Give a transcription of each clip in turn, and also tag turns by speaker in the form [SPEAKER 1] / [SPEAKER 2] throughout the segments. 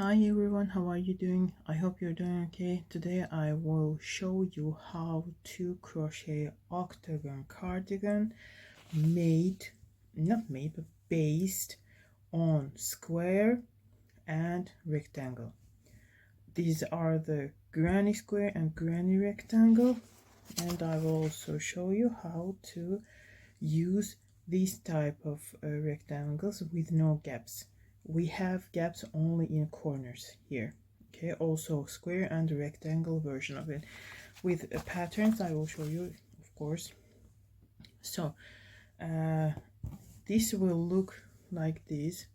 [SPEAKER 1] Hi everyone, how are you doing? I hope you're doing okay. Today I will show you how to crochet octagon cardigan but based on square and rectangle. These are the granny square and granny rectangle, and I will also show you how to use these type of rectangles with no gaps. We have gaps only in corners here. Okay, also square and rectangle version of it with patterns I will show you, of course. So this will look like this.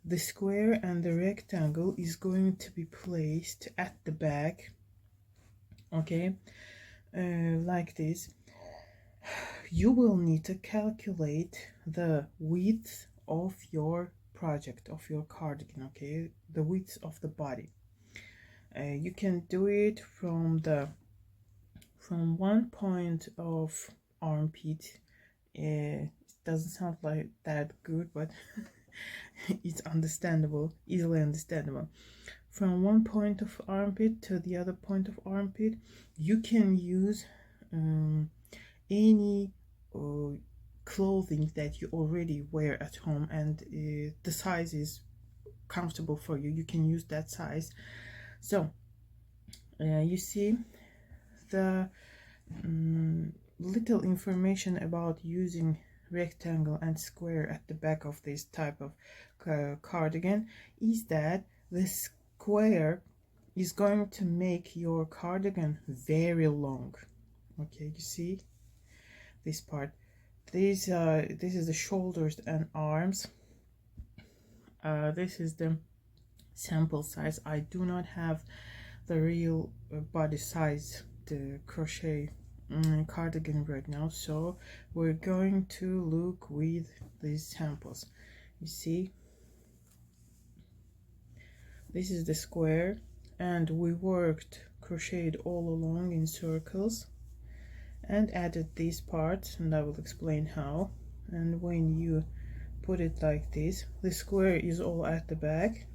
[SPEAKER 1] The square and the rectangle is going to be placed at the back, okay, like this. You will need to calculate the width of your project, of your cardigan, okay, the width of the body. You can do it from one point of armpit. It doesn't sound like that good, but it's understandable, easily understandable. From one point of armpit to the other point of armpit, you can use any clothing that you already wear at home, and the size is comfortable for you. You can use that size. So you see the little information about using rectangle and square at the back of this type of cardigan is that the square is going to make your cardigan very long. Okay, you see this part. This is the shoulders and arms. This is the sample size. I do not have the real body size, the crochet cardigan right now, so we're going to look with these samples. You see, this is the square, and we crocheted all along in circles and added these parts, and I will explain how. And when you put it like this, the square is all at the back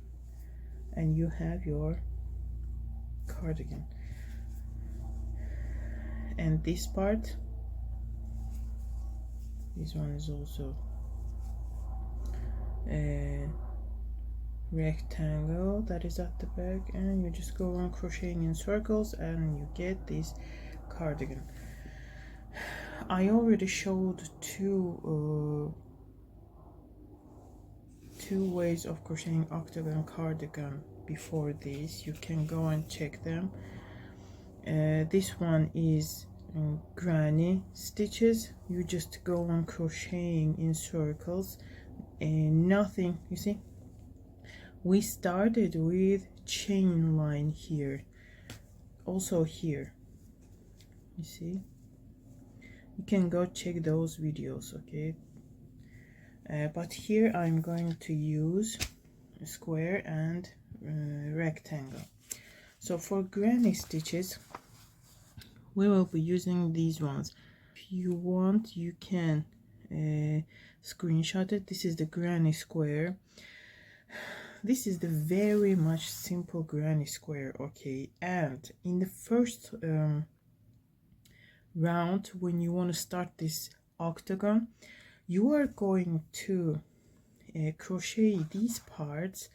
[SPEAKER 1] and you have your cardigan. And this part, this one is also a rectangle that is at the back, and you just go on crocheting in circles and you get this cardigan. I already showed two ways of crocheting octagon cardigan before this. You can go and check them. This one is granny stitches. You just go on crocheting in circles and nothing. You see, we started with chain line here, also here. You see, you can go check those videos, okay. But here I'm going to use a square and rectangle. So for granny stitches, we will be using these ones. If you want, you can screenshot it. This is the granny square. This is the very much simple granny square, okay. And in the first round, when you want to start this octagon, you are going to crochet these parts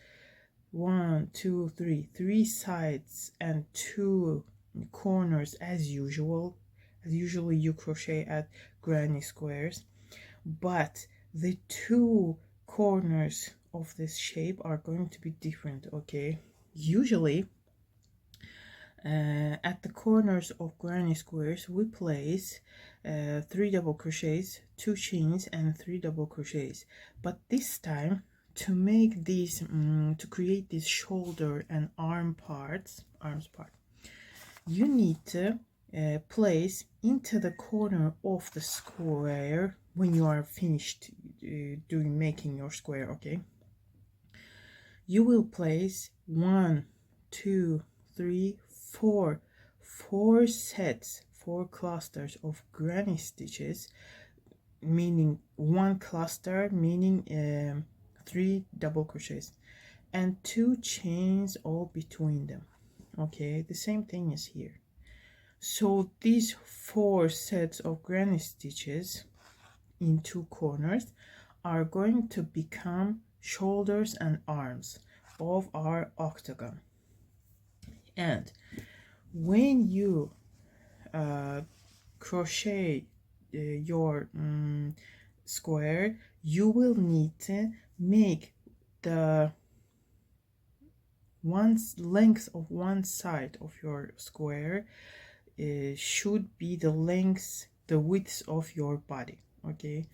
[SPEAKER 1] 1 2 3 3 sides and 2 corners as usual. As usually you crochet at granny squares, but the 2 corners of this shape are going to be different, okay. Usually at the corners of granny squares we place 3 double crochets, 2 chains and 3 double crochets. But this time, to make these to create these shoulder and arms part, you need to place into the corner of the square when you are finished making your square, okay. You will place 1 2 3 4 sets, 4 clusters of granny stitches, meaning 1 cluster meaning 3 double crochets, and 2 chains all between them. Okay, the same thing is here. So these 4 sets of granny stitches in 2 corners are going to become shoulders and arms of our octagon. And when you crochet your square, you will need to make the length of one side of your square should be the width of your body. Okay,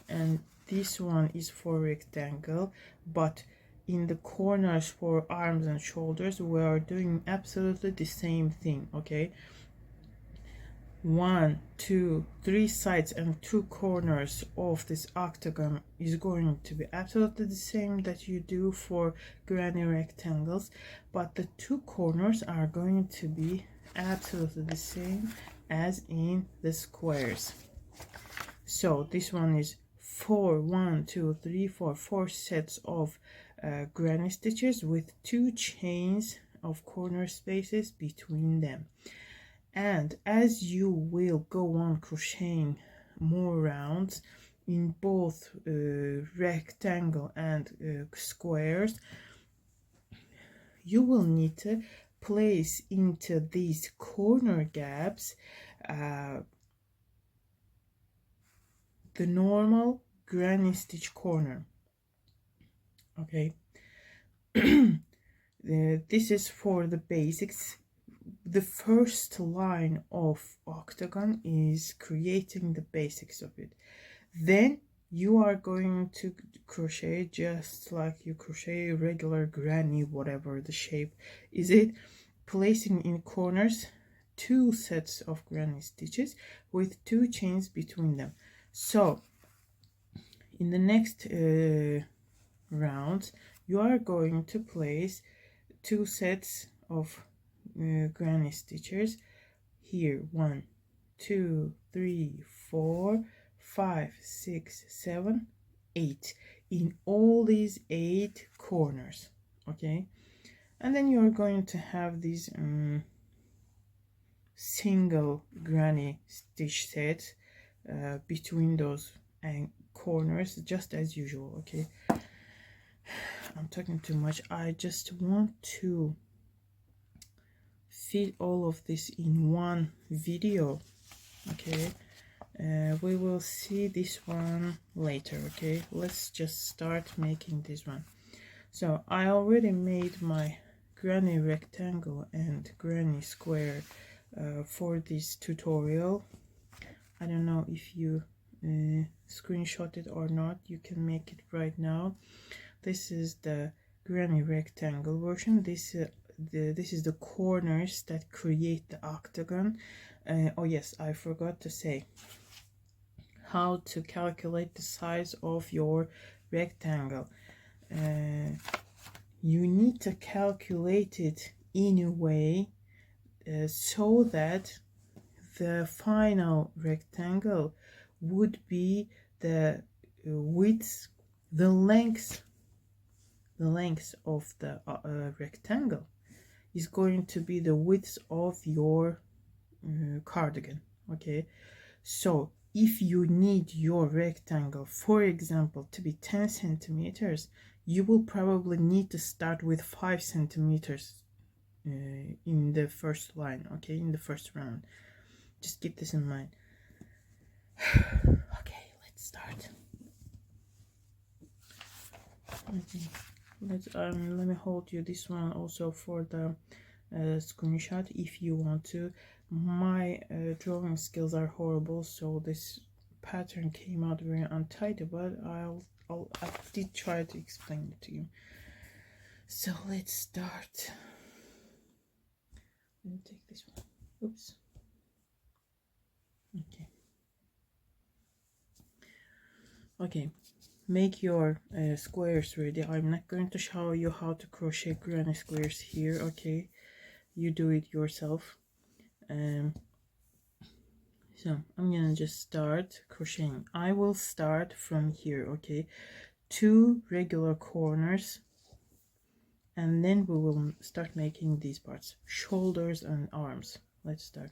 [SPEAKER 1] and this one is for rectangle, but in the corners for arms and shoulders we are doing absolutely the same thing. Okay, 1, 2, 3 sides and 2 corners of this octagon is going to be absolutely the same that you do for granny rectangles, but the 2 corners are going to be absolutely the same as in the squares. So this one is 1, 2, 3, 4 sets of granny stitches with 2 chains of corner spaces between them. And as you will go on crocheting more rounds in both rectangle and squares, you will need to place into these corner gaps the normal granny stitch corner. Okay, this is for the basics. The first line of octagon is creating the basics of it. Then you are going to crochet just like you crochet regular granny, whatever the shape is it, placing in corners 2 sets of granny stitches with 2 chains between them. So in the next round you are going to place 2 sets of granny stitches here. 1, 2, 3, 4, 5, 6, 7, 8 in all these 8 corners. Okay, and then you're going to have these single granny stitch sets between those corners, just as usual. Okay, I'm talking too much. I just want to fit all of this in one video. Okay, we will see this one later. Okay, let's just start making this one. So I already made my granny rectangle and granny square for this tutorial. I don't know if you screenshot it or not. You can make it right now. This is the granny rectangle version. This is the corners that create the octagon. Oh yes, I forgot to say how to calculate the size of your rectangle. You need to calculate it in a way so that the final rectangle would be the width, the length of the rectangle is going to be the width of your cardigan. Okay, so if you need your rectangle, for example, to be 10 centimeters, you will probably need to start with 5 centimeters in the first line. Okay, in the first round, just keep this in mind. Okay, let's start. Okay, let me hold you this one also for the screenshot if you want to. My drawing skills are horrible, so this pattern came out very untidy, but I did try to explain it to you. So let's start. Let me take this one. Oops. Okay, make your squares ready. I'm not going to show you how to crochet granny squares here. Okay, you do it yourself. So I'm gonna just start crocheting. I will start from here. Okay, 2 regular corners, and then we will start making these parts, shoulders and arms. Let's start.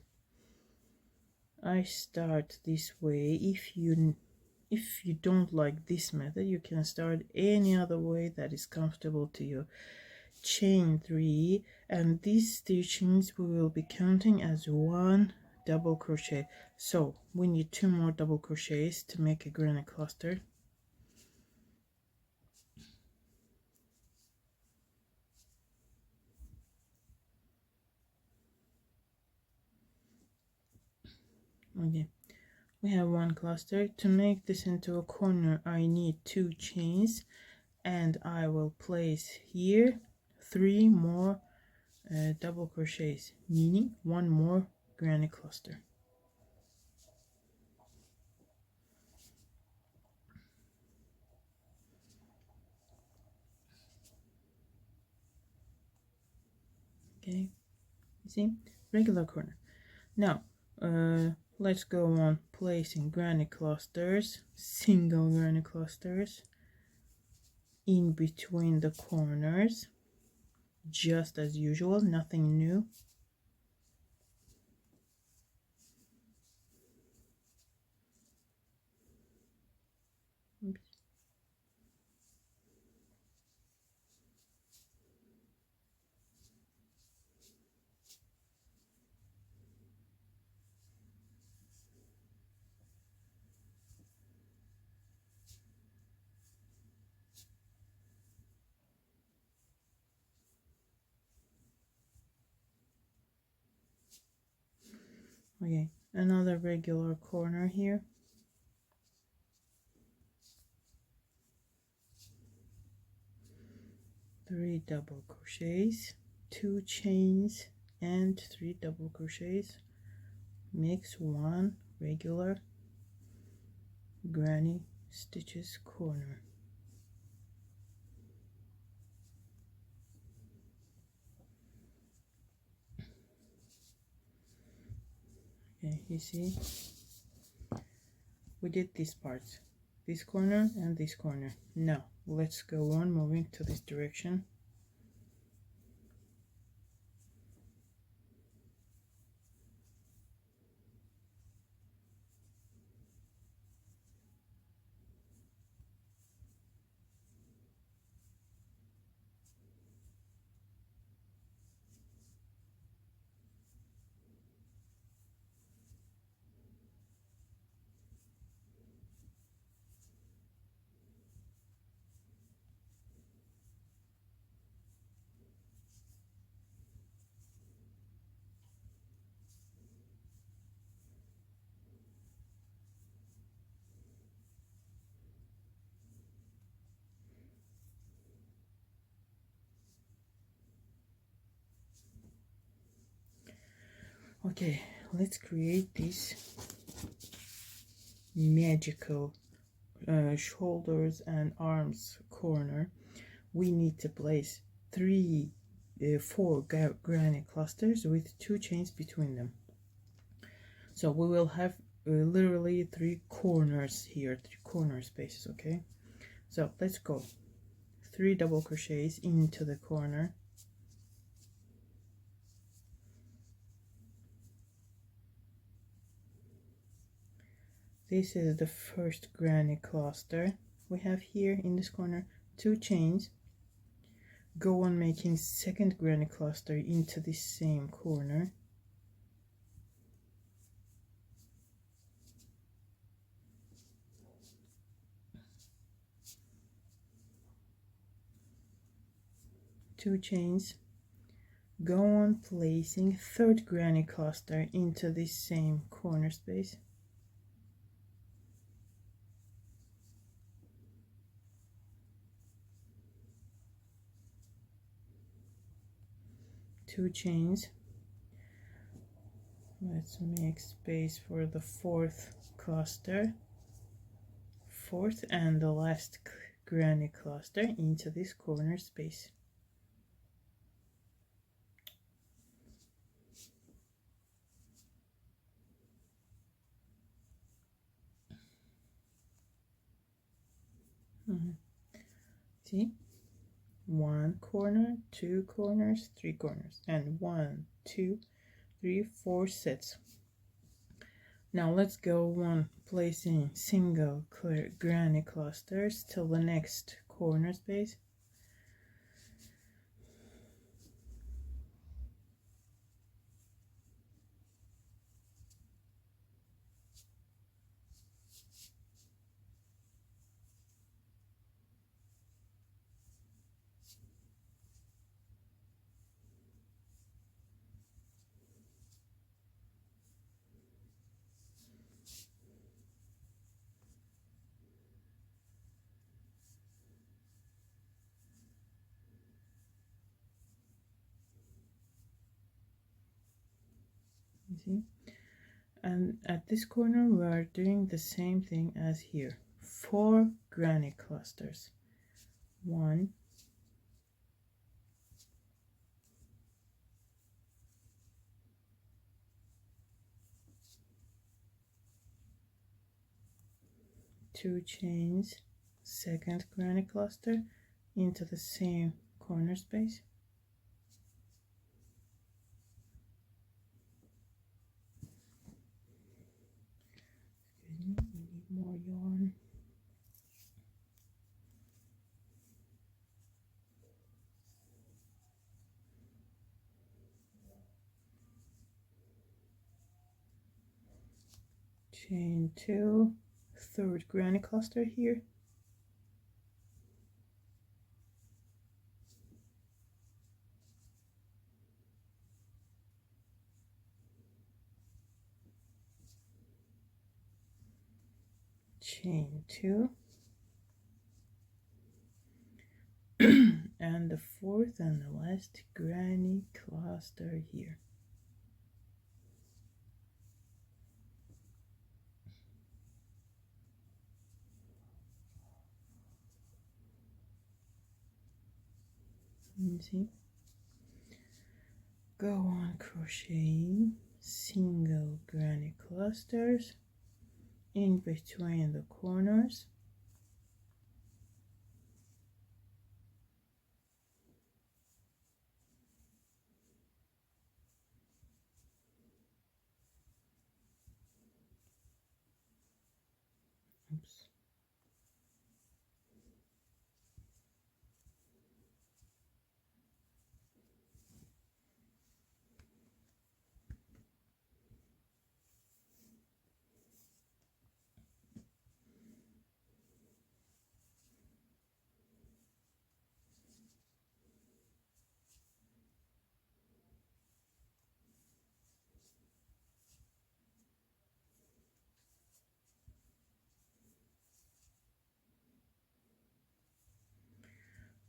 [SPEAKER 1] I start this way. If you don't like this method, you can start any other way that is comfortable to you. Chain 3, and these stitchings we will be counting as 1 double crochet. So we need 2 more double crochets to make a granny cluster. Okay, we have 1 cluster. To make this into a corner, I need 2 chains, and I will place here 3 more double crochets, meaning 1 more granny cluster. Okay, you see, regular corner. Now let's go on placing granny clusters, single granny clusters in between the corners, just as usual, nothing new. Oops. Okay, another regular corner here. Three double crochets, 2 chains, and 3 double crochets makes 1 regular granny stitches corner. Okay, you see, we did these parts, this corner and this corner. Now let's go on moving to this direction. Okay, let's create this magical shoulders and arms corner. We need to place 4 granny clusters with 2 chains between them. So we will have literally 3 corners here, 3 corner spaces. Okay, so let's go. 3 double crochets into the corner. This is the first granny cluster we have here in this corner. 2 chains. Go on making second granny cluster into the same corner. Two chains. Go on placing third granny cluster into the same corner space. Two chains. Let's make space for the fourth cluster, fourth and the last granny cluster into this corner space. See, 1 corner, 2 corners, 3 corners, and 1, 2, 3, 4 sets. Now let's go on placing single clear granny clusters till the next corner space. You see, and at this corner we are doing the same thing as here. 4 granny clusters. 1, 2 chains, second granny cluster into the same corner space. Excuse me, we need more yarn. Chain 2, third granny cluster here. Chain 2. And the fourth and the last granny cluster here. You see, go on crocheting single granny clusters in between the corners. Oops.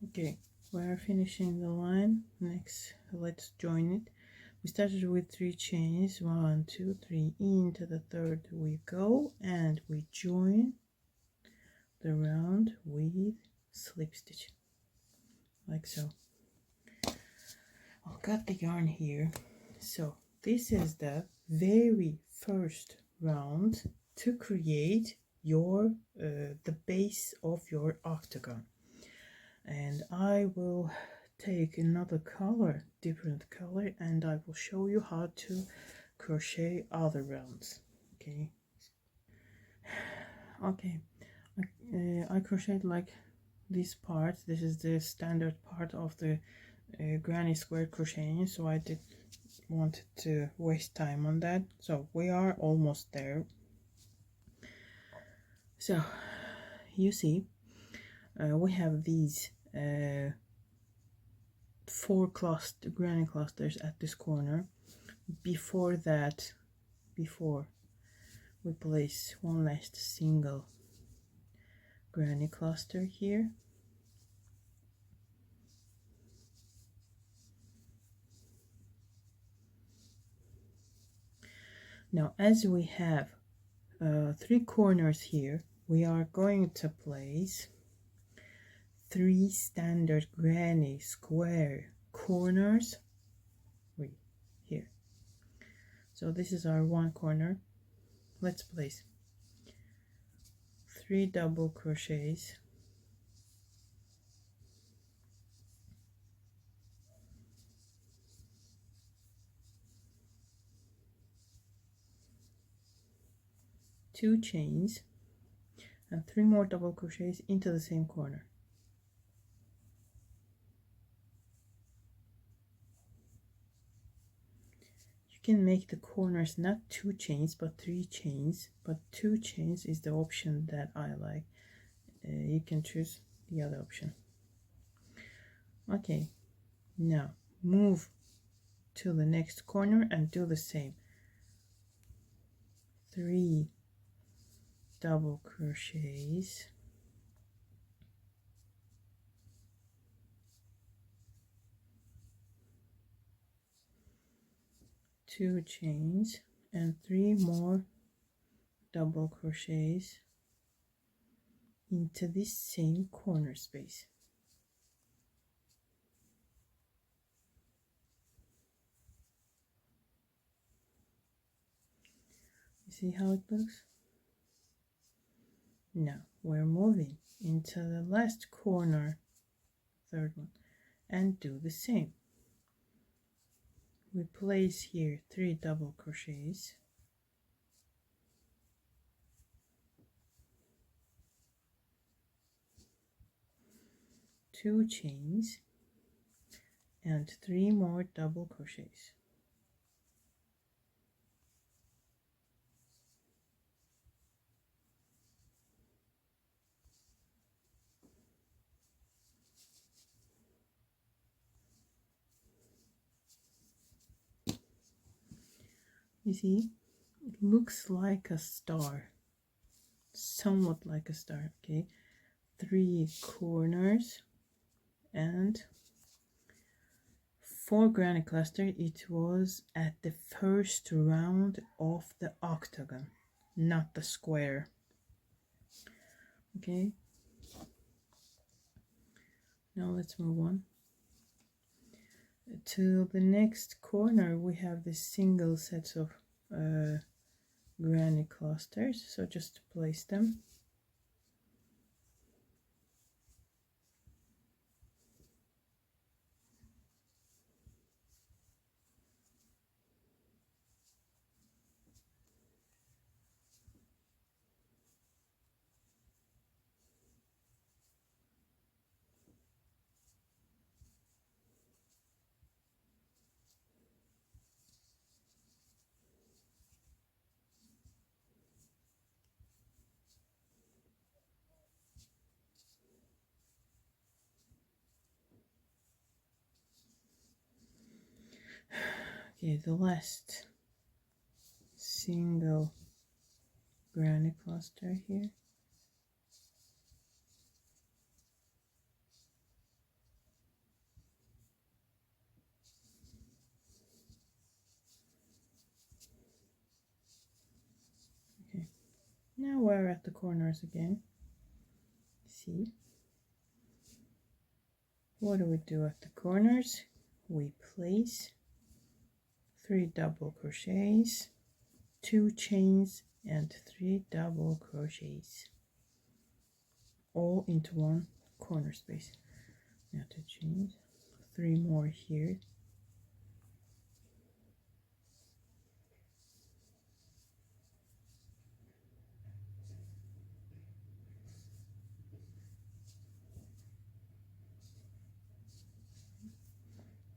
[SPEAKER 1] Okay, we're finishing the line. Next, let's join it. We started with 3 chains, 1, 2, 3. Into the third we go, and we join the round with slip stitch, like so. I'll cut the yarn here. So this is the very first round to create your the base of your octagon. And I will take another color, different color, and I will show you how to crochet other rounds. Okay, I crocheted like this part. This is the standard part of the granny square crocheting, so I didn't want to waste time on that. So we are almost there. So you see, we have these 4 granny clusters at this corner. Before that, before we place one last single granny cluster here. Now, as we have 3 corners here, we are going to place 3 standard granny square corners here. So this is our 1 corner. Let's place 3 double crochets 2 chains and 3 more double crochets into the same corner. You can make the corners not 2 chains but 3 chains, but 2 chains is the option that I like. You can choose the other option. Okay, now move to the next corner and do the same. 3 double crochets, 2 chains and 3 more double crochets into this same corner space. You see how it looks? Now we're moving into the last corner, third one, and do the same. We place here 3 double crochets, 2 chains and 3 more double crochets. You see, it looks like a star, somewhat like a star. Okay, 3 corners and for granny cluster it was at the first round of the octagon, not the square. Okay, now let's move on to the next corner. We have the single sets of granny clusters, so just place them. Okay, the last single granny cluster here. Okay, now we're at the corners again. See, what do we do at the corners? We place 3 double crochets, 2 chains and 3 double crochets, all into one corner space. Now 2 chains, 3 more here,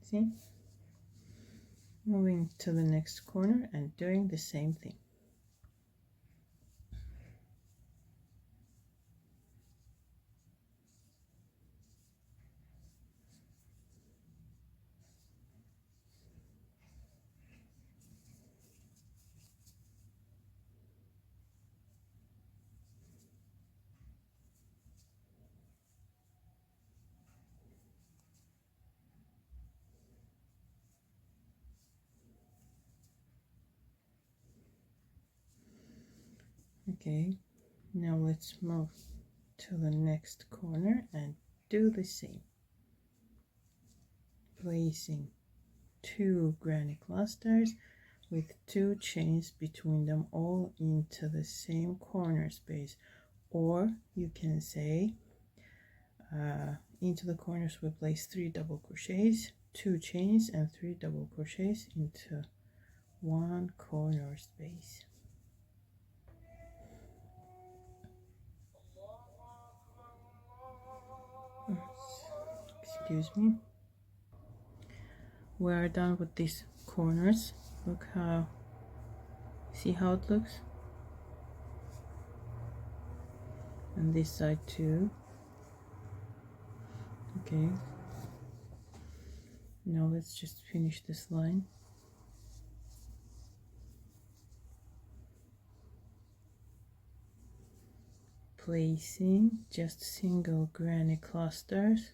[SPEAKER 1] see, moving to the next corner and doing the same thing. Okay, now let's move to the next corner and do the same, placing 2 granny clusters with 2 chains between them, all into the same corner space, or you can say into the corners we place 3 double crochets, 2 chains and 3 double crochets into one corner space. excuse me. We are done with these corners. Look how, see how it looks? And this side too. Okay, now let's just finish this line. Placing just single granny clusters.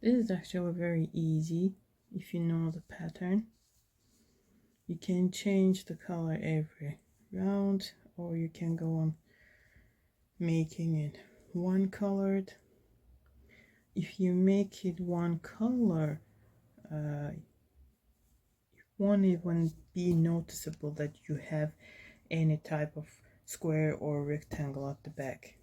[SPEAKER 1] This is actually very easy if you know the pattern. You can change the color every round, or you can go on making it one colored. If you make it one color, it won't even be noticeable that you have any type of square or rectangle at the back.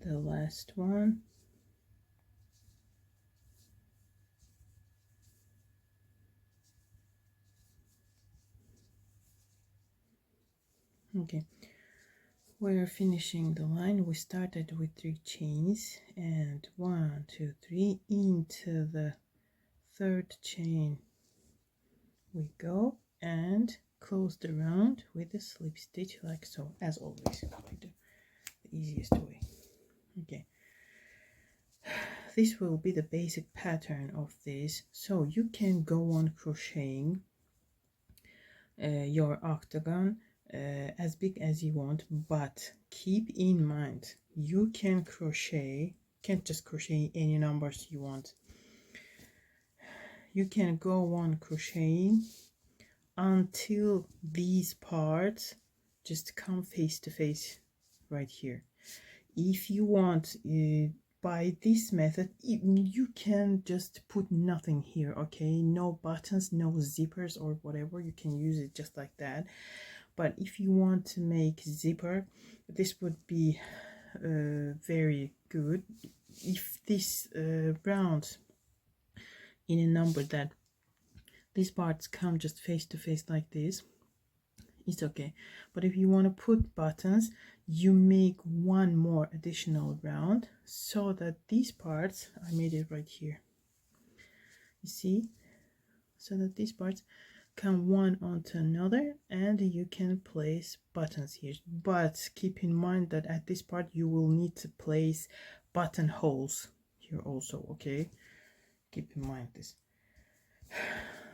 [SPEAKER 1] The last one. Okay, we're finishing the line. We started with 3 chains, and 1, 2, 3 into the 3rd chain we go, and close the round with a slip stitch, like so, as always. We do the easiest way. Okay, this will be the basic pattern of this, so you can go on crocheting your octagon as big as you want, but keep in mind you can crochet, can't just crochet any numbers you want. You can go on crocheting until these parts just come face to face right here. If you want, by this method, you can just put nothing here, okay? No buttons, no zippers or whatever. You can use it just like that. But if you want to make zipper, this would be very good. If this rounds in a number that these parts come just face to face like this, it's okay. But if you want to put buttons, you make one more additional round so that these parts, I made it right here, you see, so that these parts come one onto another, and you can place buttons here. But keep in mind that at this part you will need to place buttonholes here also, okay? Keep in mind this.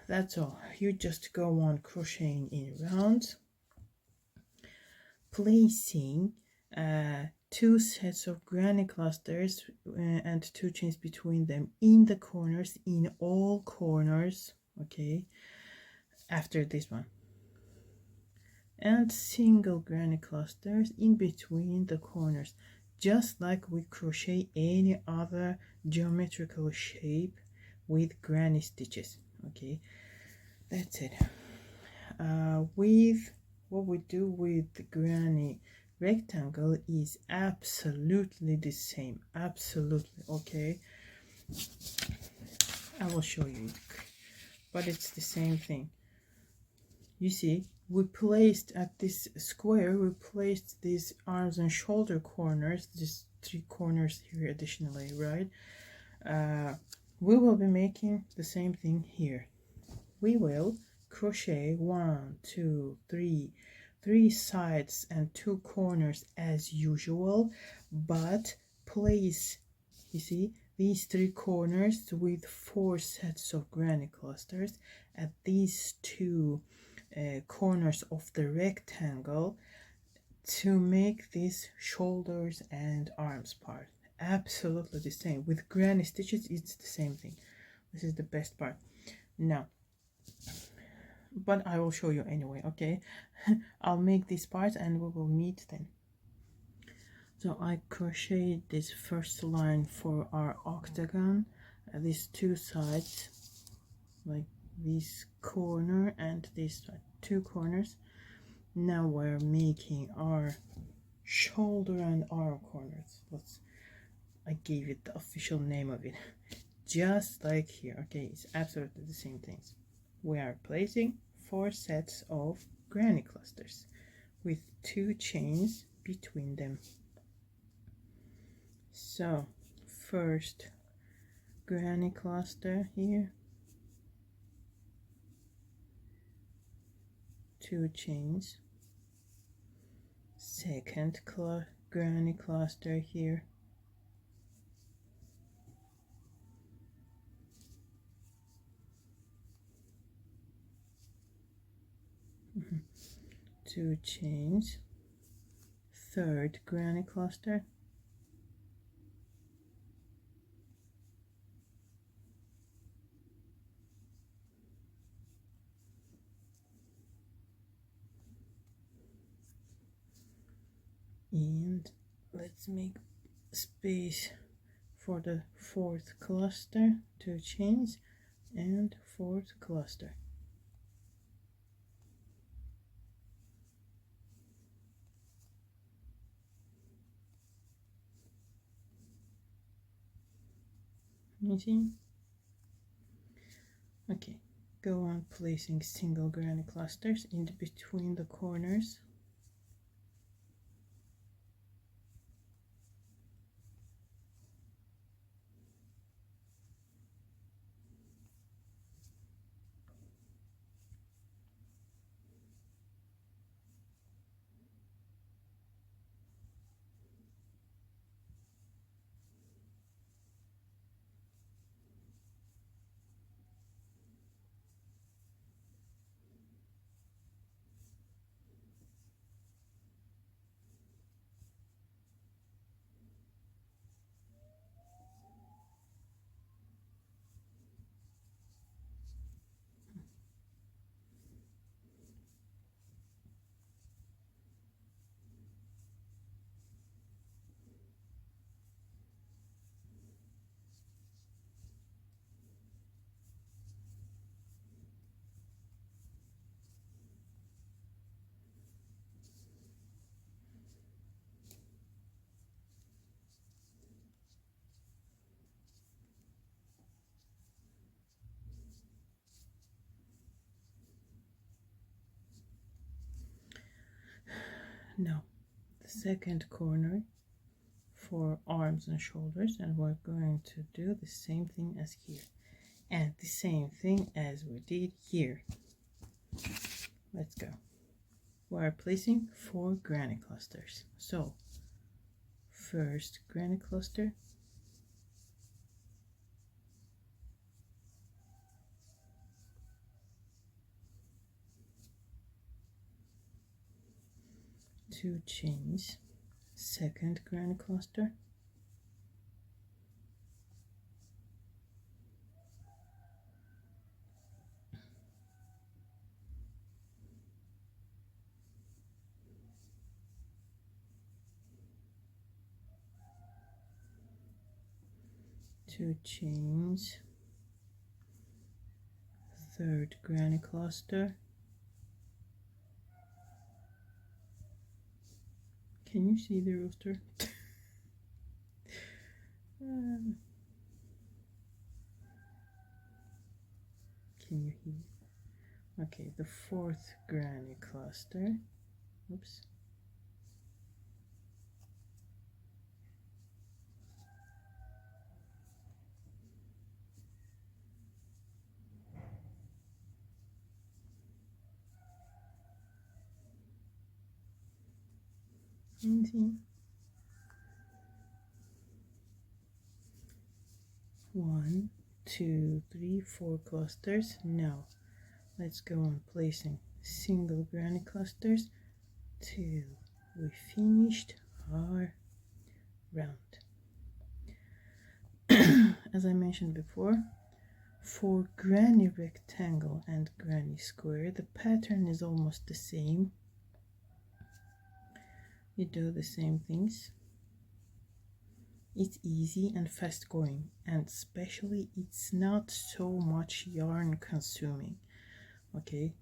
[SPEAKER 1] That's all. You just go on crocheting in rounds, placing 2 sets of granny clusters and 2 chains between them in the corners, in all corners, okay, after this one, and single granny clusters in between the corners, just like we crochet any other geometrical shape with granny stitches, okay? That's it. With what we do with the granny rectangle is absolutely the same, absolutely, okay? I will show you, but it's the same thing. You see, we placed at this square, we placed these arms and shoulder corners, these 3 corners here additionally, right? We will be making the same thing here. We will crochet 1, 2, 3 sides and 2 corners as usual, but place, you see, these 3 corners with 4 sets of granny clusters at these 2 corners of the rectangle to make these shoulders and arms part. Absolutely the same. With granny stitches, it's the same thing. This is the best part. Now, but I will show you anyway, okay? I'll make these parts and we will meet then. So I crocheted this first line for our octagon, these 2 sides, like this corner and these 2 corners. Now we're making our shoulder and arm corners. I gave it the official name of it. Just like here. Okay, it's absolutely the same things. We are placing 4 sets of granny clusters with 2 chains between them. So first granny cluster here, 2 chains, second granny cluster here, 2 chains, third granny cluster, and let's make space for the 4th cluster, 2 chains, and 4th cluster. You see? Okay, go on placing single granny clusters in between the corners. Now the second corner for arms and shoulders, and we're going to do the same thing as here and the same thing as we did here. Let's go. We're placing 4 granny clusters. So first granny cluster, two chains, second granny cluster, two chains, third granny cluster. Can you see the rooster? Can you hear? Okay, the 4th granny cluster. Oops. Easy. 1, 2, 3, 4 clusters. Now let's go on placing single granny clusters till we finished our round. As I mentioned before, for granny rectangle and granny square, the pattern is almost the same. You do the same things. It's easy and fast going, and especially it's not so much yarn consuming. Okay,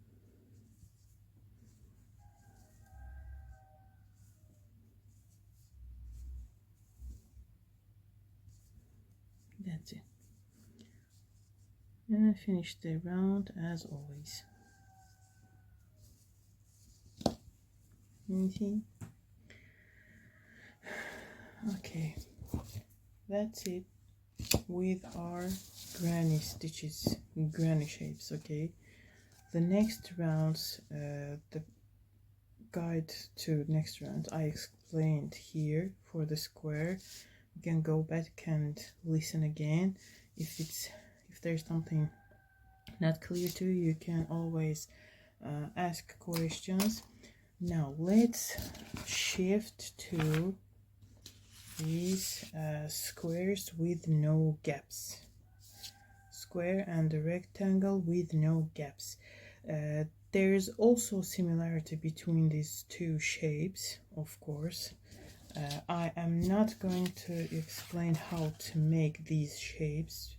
[SPEAKER 1] That's it. And finish the round as always. You see? Okay, that's it with our granny stitches, granny shapes. Okay, the next rounds, the guide to next round I explained here for the square. You can go back and listen again. If there's something not clear to you, you can always ask questions. Now let's shift to these squares with no gaps. Square and a rectangle with no gaps. There's also similarity between these two shapes, of course. I am not going to explain how to make these shapes,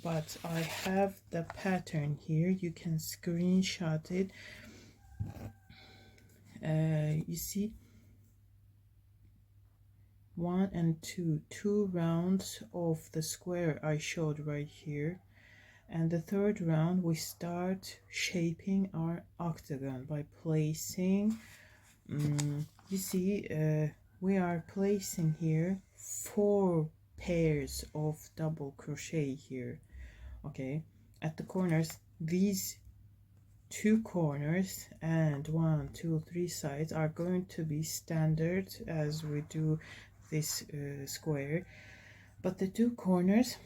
[SPEAKER 1] but I have the pattern here. You can screenshot it. You see, 1 and 2 rounds of the square I showed right here, and the third round we start shaping our octagon by placing you see, we are placing here 4 pairs of double crochet here. Okay, at the corners, these 2 corners and 1, 2, 3 sides are going to be standard as we do this square, but the 2 corners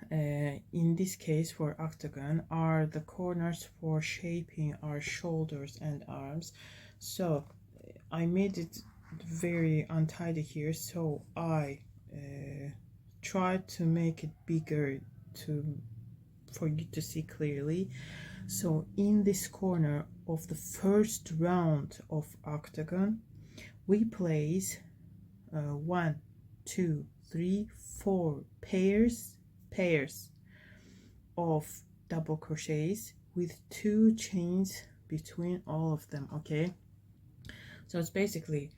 [SPEAKER 1] in this case for octagon are the corners for shaping our shoulders and arms. So I made it very untidy here, so I tried to make it bigger for you to see clearly. So in this corner of the first round of octagon, we place 1, 2, 3, 4 pairs of double crochets with 2 chains between all of them. Okay, so it's basically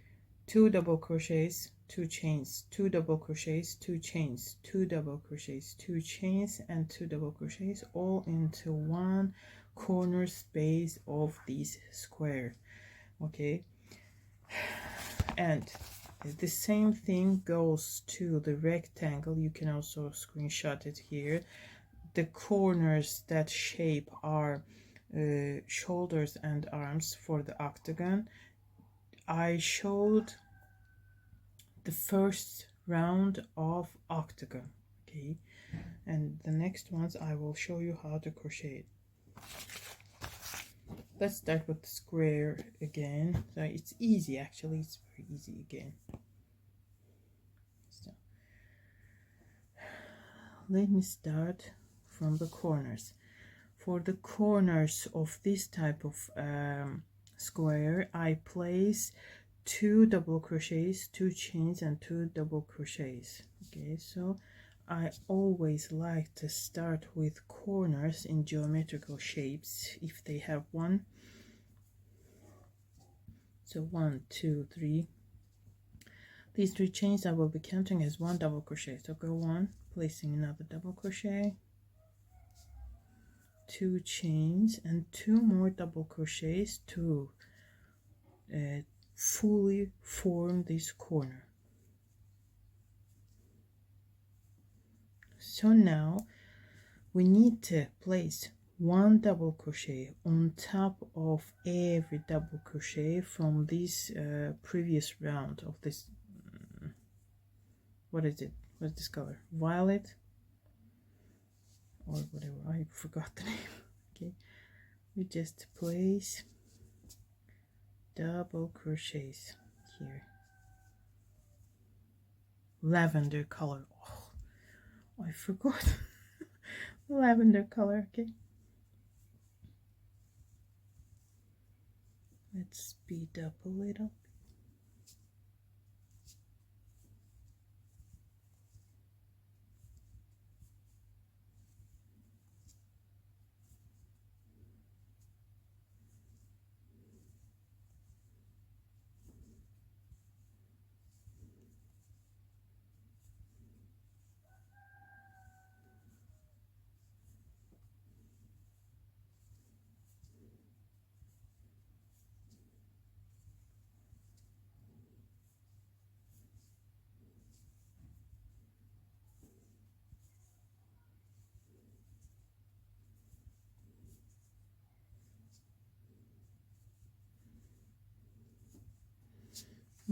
[SPEAKER 1] 2 double crochets, 2 chains, 2 double crochets, 2 chains, 2 double crochets, 2 chains, and 2 double crochets, all into one corner space of this square. Okay, and the same thing goes to the rectangle. You can also screenshot it here. The corners that shape our shoulders and arms for the octagon, I showed the first round of octagon. Okay, and the next ones I will show you how to crochet it. Let's start with the square again. So it's easy, actually, it's very easy again. So let me start from the corners. For the corners of this type of square, I place 2 double crochets, 2 chains, and 2 double crochets. Okay, so I always like to start with corners in geometrical shapes if they have one. So 1, 2, 3. These 3 chains I will be counting as 1 double crochet. So go on, placing another double crochet, 2 chains, and 2 more double crochets to fully form this corner. So now we need to place 1 double crochet on top of every double crochet from this previous round of this what is it, what's this color, violet or whatever, I forgot the name. Okay, we just place double crochets here. Lavender color, oh, I forgot. Lavender color. Okay, let's speed up a little.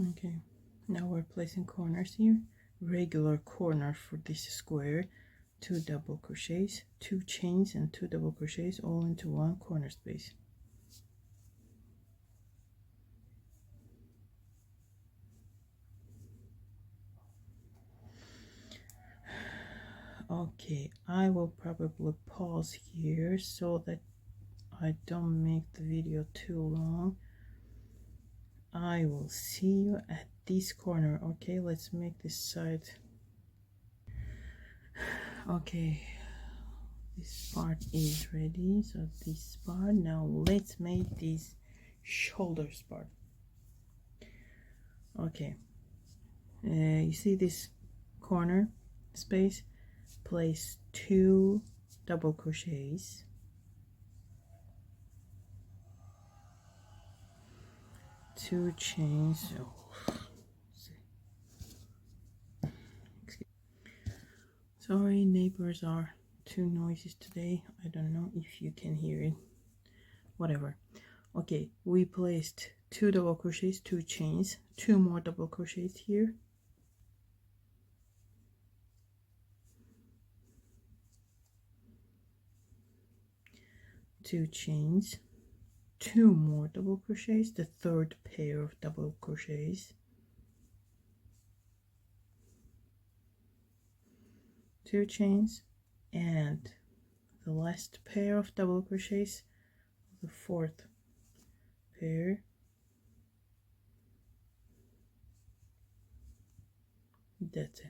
[SPEAKER 1] Okay, now we're placing corners here. Regular corner for this square, 2 double crochets, 2 chains and 2 double crochets all into one corner space. Okay, I will probably pause here so that I don't make the video too long. I will see you at this corner. Okay, let's make this side. Okay, this part is ready, so this part. Now let's make this shoulders part. Okay, you see this corner space, place 2 double crochets, 2 chains. Sorry, neighbors are too noisy today. I don't know if you can hear it. Whatever. Okay, we placed 2 double crochets, 2 chains, 2 more double crochets here, 2 chains, 2 more double crochets, the third pair of double crochets, 2 chains, and the last pair of double crochets, the fourth pair. That's it.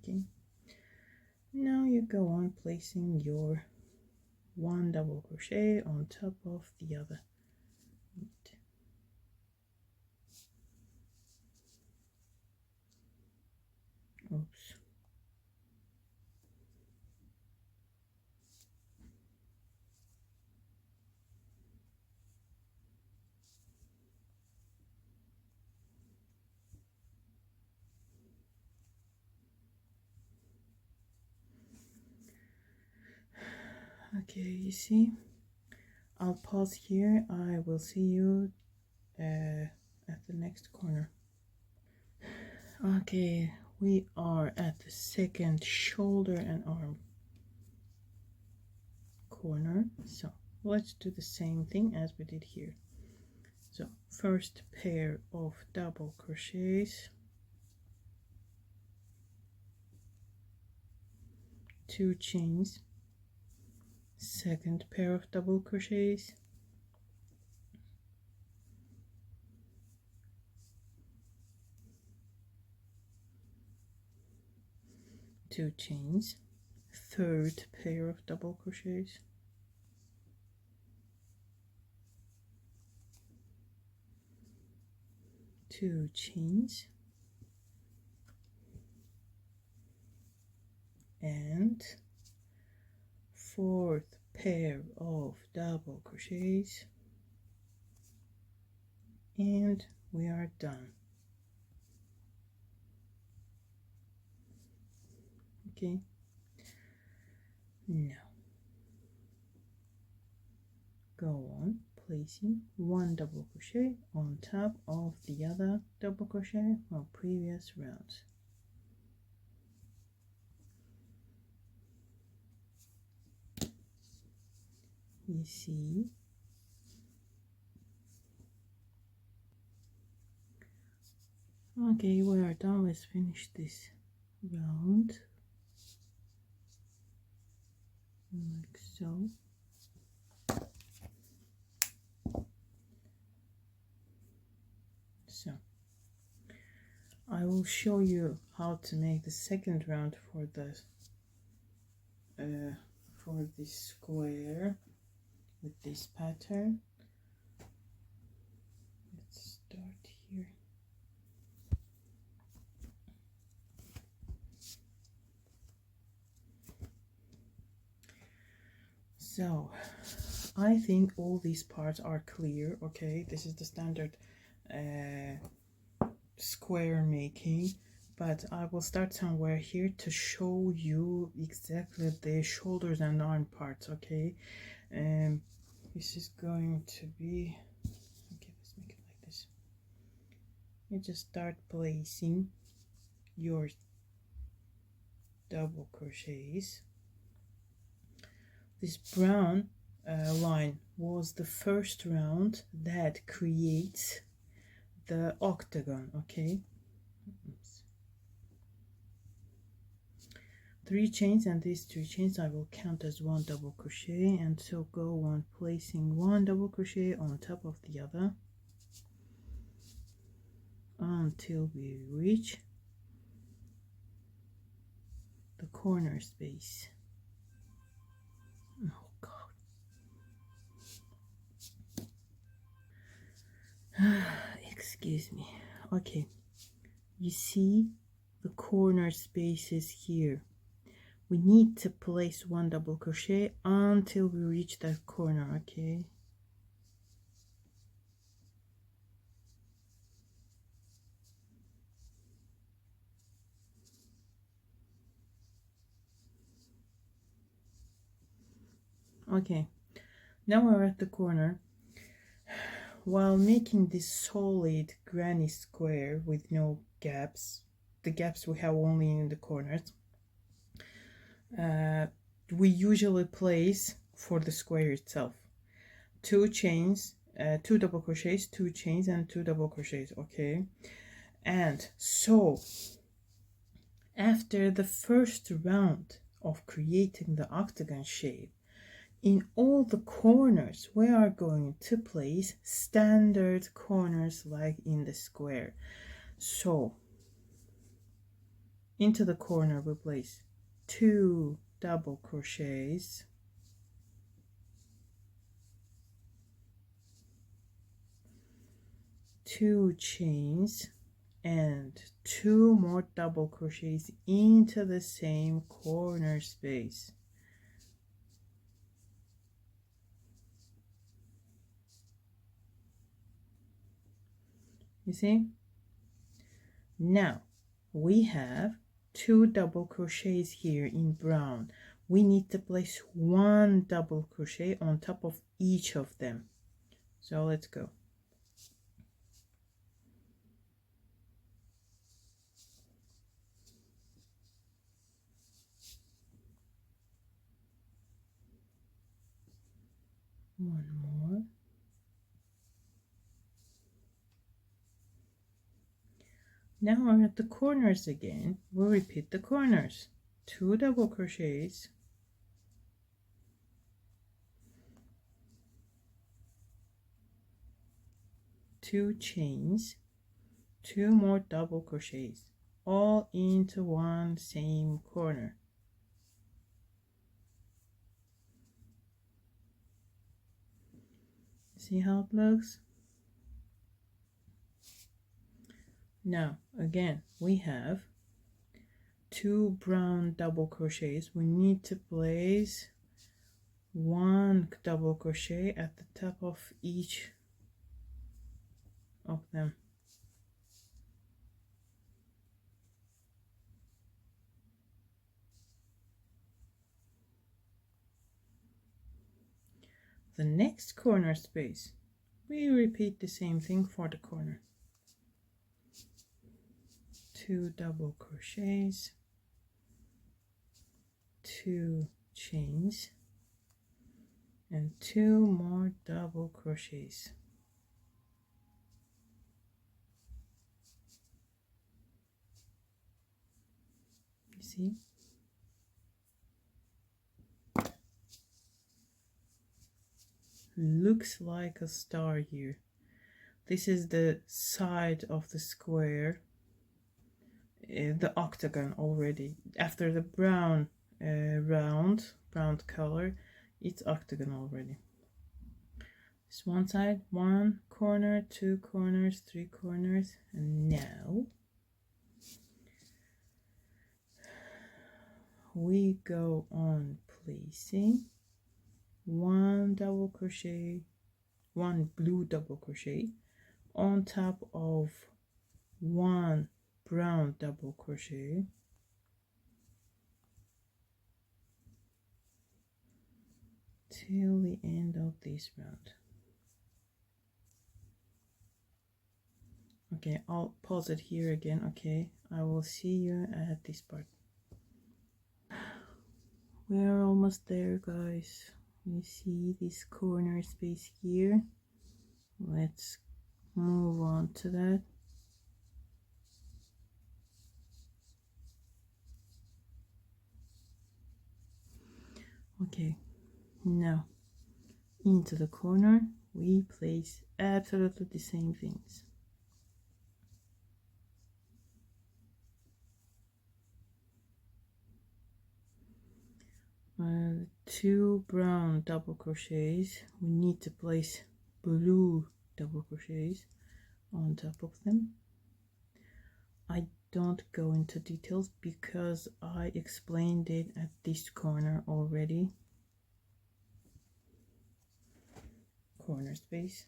[SPEAKER 1] Okay, now you go on placing your 1 double crochet on top of the other. Oops. Okay, you see, I'll pause here. I will see you at the next corner. Okay, we are at the second shoulder and arm corner, so let's do the same thing as we did here. So first pair of double crochets, 2 chains, second pair of double crochets, 2 chains, third pair of double crochets, 2 chains, and fourth pair of double crochets, and we are done. Okay, now go on placing 1 double crochet on top of the other double crochet from previous rounds. You see, okay, we are done. Let's finish this round like so. So I will show you how to make the second round for this square with this pattern. Let's start here. So I think all these parts are clear. Okay, this is the standard square making, but I will start somewhere here to show you exactly the shoulders and arm parts. Okay, this is going to be, okay, let's make it like this. you just start placing your double crochets. This brown line was the first round that creates the octagon. Okay, oops. 3 chains, and these 3 chains I will count as 1 double crochet, and so go on placing 1 double crochet on top of the other until we reach the corner space. Oh God. Excuse me. Okay, you see the corner spaces here. We need to place 1 double crochet until we reach that corner. Okay, okay, now we're at the corner. While making this solid granny square with no gaps, the gaps we have only in the corners, we usually place for the square itself 2 chains, 2 double crochets, 2 chains, and 2 double crochets. Okay, and so after the first round of creating the octagon shape, in all the corners we are going to place standard corners like in the square. So into the corner we place 2 double crochets, 2 chains, and 2 more double crochets into the same corner space. You see? Now we have 2 double crochets here in brown. We need to place 1 double crochet on top of each of them. So let's go. One more. Now we're at the corners again. We'll repeat the corners. 2 double crochets, 2 chains, 2 more double crochets, all into one same corner. See how it looks? Now again we have 2 brown double crochets. We need to place 1 double crochet at the top of each of them. The next corner space, we repeat the same thing for the corner. 2 double crochets, 2 chains, and 2 more double crochets. You see? Looks like a star here. This is the side of the square, the octagon already. After the brown brown color, it's octagon already. This one side, 1 corner, 2 corners, 3 corners, and now we go on placing 1 double crochet, 1 blue double crochet on top of 1 brown double crochet, till the end of this round. Okay, I'll pause it here again. Okay, I will see you at this part. We are almost there, guys. You see this corner space here. Let's move on to that. Okay, now into the corner we place absolutely the same things. Two brown double crochets. We need to place blue double crochets on top of them. I don't go into details because I explained it at this corner already. Corner space.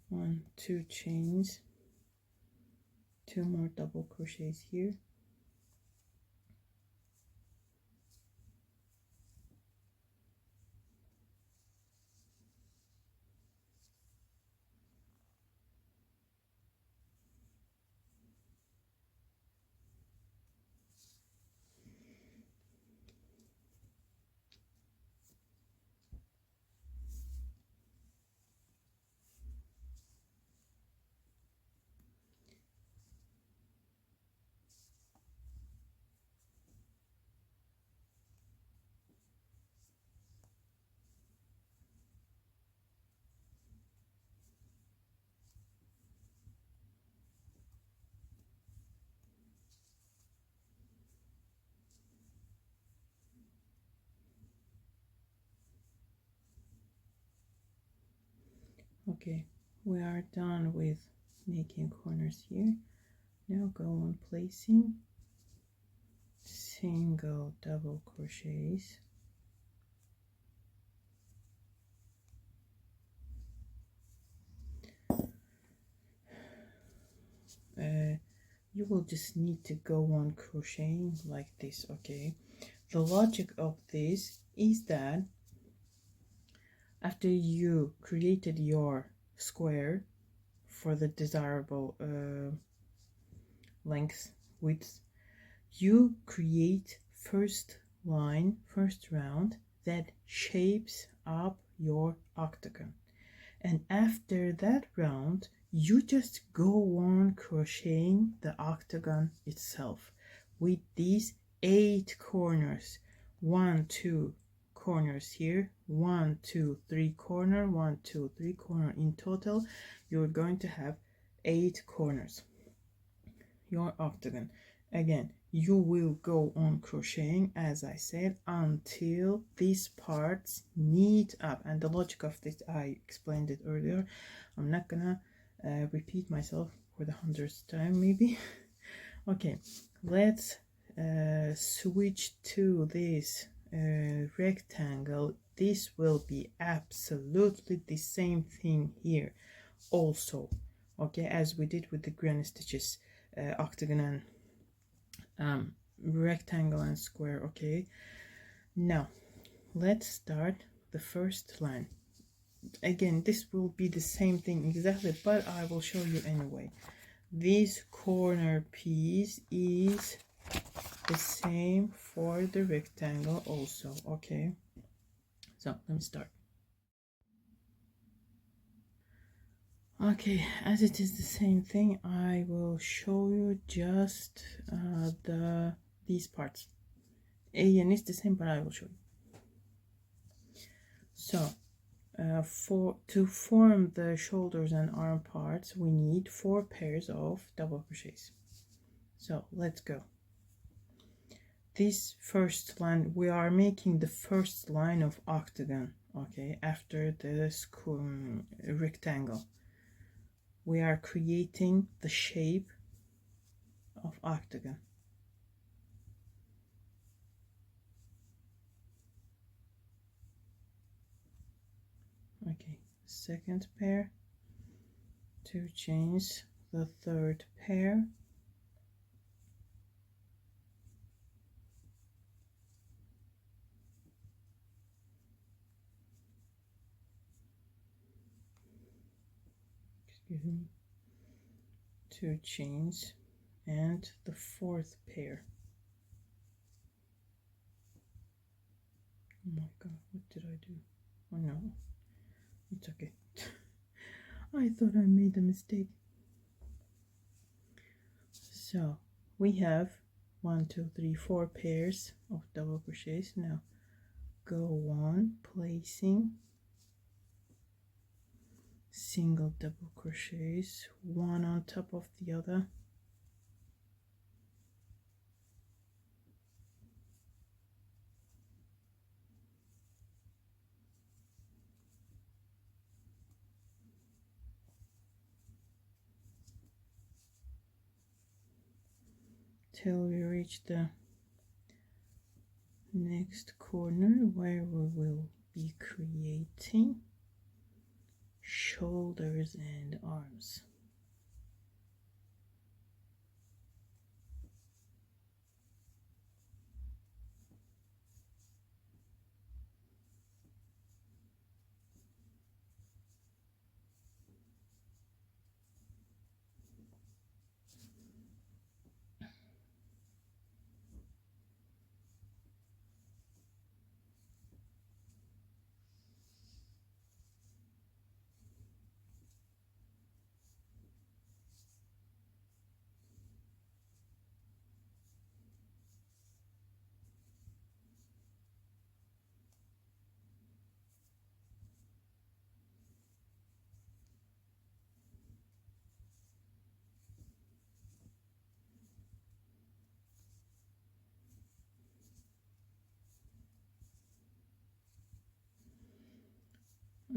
[SPEAKER 1] One, two chains, two more double crochets here. Okay, we are done with making corners here. Now go on placing single double crochets. You will just need to go on crocheting like this. Okay, the logic of this is that after you created your square for the desirable length, width, you create first line, first round that shapes up your octagon, and after that round you just go on crocheting the octagon itself with these 8 corners. 1 2 corners here, 1 2 3 corner, 1 2 3 corner. In total you're going to have 8 corners. Your octagon, again, you will go on crocheting, as I said, until these parts meet up. And the logic of this, I explained it earlier. I'm not gonna repeat myself for the 100th time maybe. Okay, let's switch to this rectangle. This will be absolutely the same thing here also, okay, as we did with the granny stitches, octagon and rectangle and square. Okay, now let's start the first line. Again, this will be the same thing exactly, but I will show you anyway. This corner piece is the same for the rectangle also. Okay, so let me start. Okay, as it is the same thing, I will show you just these parts. Again, it's the same, but I will show you. So to form the shoulders and arm parts, we need 4 pairs of double crochets. So let's go. This first line, we are making the first line of octagon. Okay, after the rectangle, we are creating the shape of octagon. Okay, second pair, 2 chains, the third pair, excuse me, 2 chains and the 4th pair. Oh my god, what did I do? Oh no, it's okay. I thought I made a mistake. So we have 1 2 3 4 pairs of double crochets. Now go on placing single double crochets, one on top of the other, till we reach the next corner where we will be creating shoulders and arms.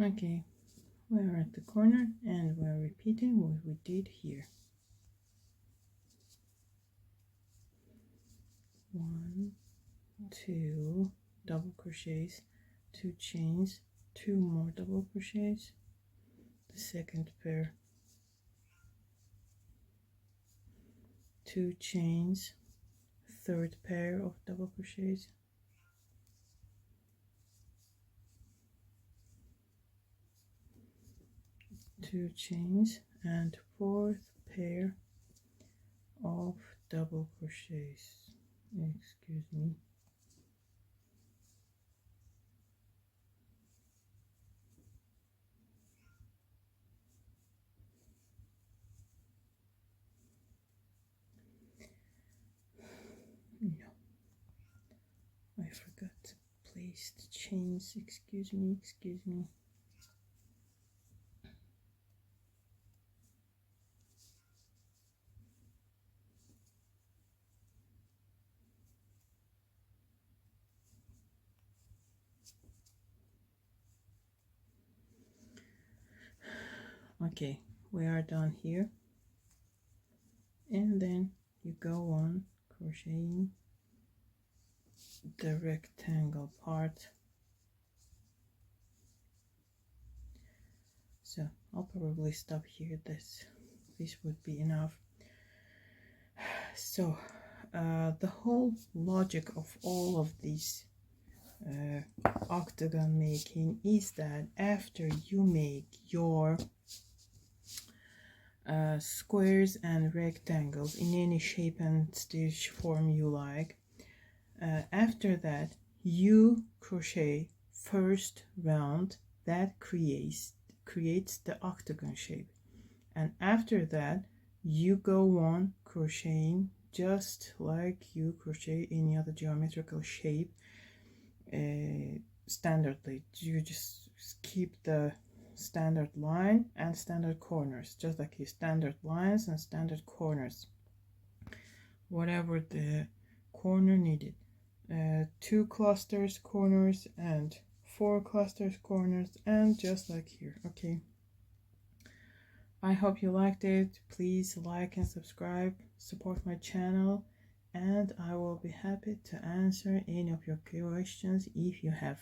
[SPEAKER 1] Okay, we're at the corner and we're repeating what we did here. 1 2 double crochets, 2 chains, 2 more double crochets, the 2nd pair, 2 chains, 3rd pair of double crochets, 2 chains, and 4th pair of double crochets. Excuse me. No, I forgot to place the chains. Excuse me, excuse me. Okay, we are done here, and then you go on crocheting the rectangle part. So I'll probably stop here. This would be enough. So the whole logic of all of these octagon making is that after you make your squares and rectangles in any shape and stitch form you like, after that you crochet first round that creates the octagon shape, and after that you go on crocheting just like you crochet any other geometrical shape standardly. You just keep the standard line and standard corners, just like your standard lines and standard corners, whatever the corner needed. 2 clusters corners and 4 clusters corners, and just like here. Okay, I hope you liked it. Please like and subscribe, support my channel, and I will be happy to answer any of your questions if you have.